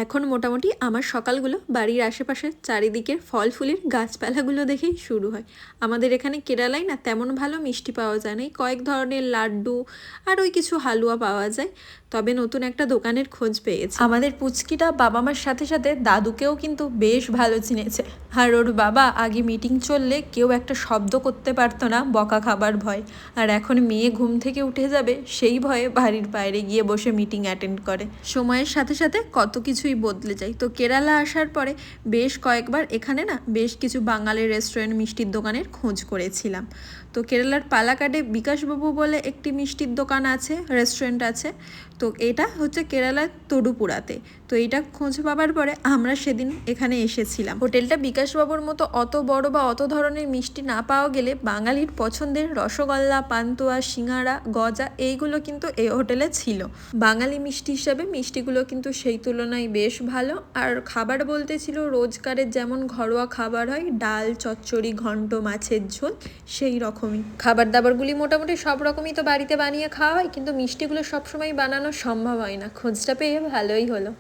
এখন মোটামুটি আমার সকালগুলো বাড়ির আশেপাশের চারিদিকের ফল ফুলের গাছপালাগুলো দেখেই শুরু হয়। আমাদের এখানে কেরালায় না তেমন ভালো মিষ্টি পাওয়া যায় না, কয়েক ধরনের লাড্ডু আর ওই কিছু হালুয়া পাওয়া যায়। তবে নতুন একটা দোকানের খোঁজ পেয়েছি। আমাদের পুচকিটা বাবা মার সাথে সাথে দাদুকেও কিন্তু বেশ ভালো চিনেছে। আর ওর বাবা আগে মিটিং চললে কেউ একটা শব্দ করতে পারতো না, বকা খাবার ভয়। আর এখন মেয়ে ঘুম থেকে উঠে যাবে সেই ভয়ে বাড়ির বাইরে গিয়ে বসে মিটিং অ্যাটেন্ড করে। সময়ের সাথে সাথে কত কিছুই বদলে যায়। তো কেরালা আসার পরে বেশ কয়েকবার এখানে না বেশ কিছু বাঙালির রেস্টুরেন্ট মিষ্টির দোকানের খোঁজ করেছিলাম। তো কেরালার পালাকাডে বিকাশবাবু বলে একটি মিষ্টির দোকান আছে, রেস্টুরেন্ট আছে। তো এটা হচ্ছে কেরালার তডুপুরাতে। তো এইটা খোঁজ পাবার পরে আমরা সেদিন এখানে এসেছিলাম। হোটেলটা বিকাশবাবুর মতো অত বড় বা অত ধরনের মিষ্টি না পাওয়া গেলে বাঙালির পছন্দের রসগোল্লা, পান্তুয়া, সিঙ্গারা, গজা এইগুলো কিন্তু এই হোটেলে ছিল। বাঙালি মিষ্টি হিসাবে মিষ্টিগুলো কিন্তু সেই তুলনায় বেশ ভালো। আর খাবার বলতে ছিল রোজকারের যেমন ঘরোয়া খাবার হয়, ডাল, চচ্চড়ি, ঘন্ট, মাছের ঝোল, সেই রকমই খাবার দাবারগুলি। মোটামুটি সব রকমই তো বাড়িতে বানিয়ে খাওয়া হয়, কিন্তু মিষ্টিগুলো সবসময় বানানো সম্ভব হয় না। খোঁজটা পেয়ে ভালোই হলো।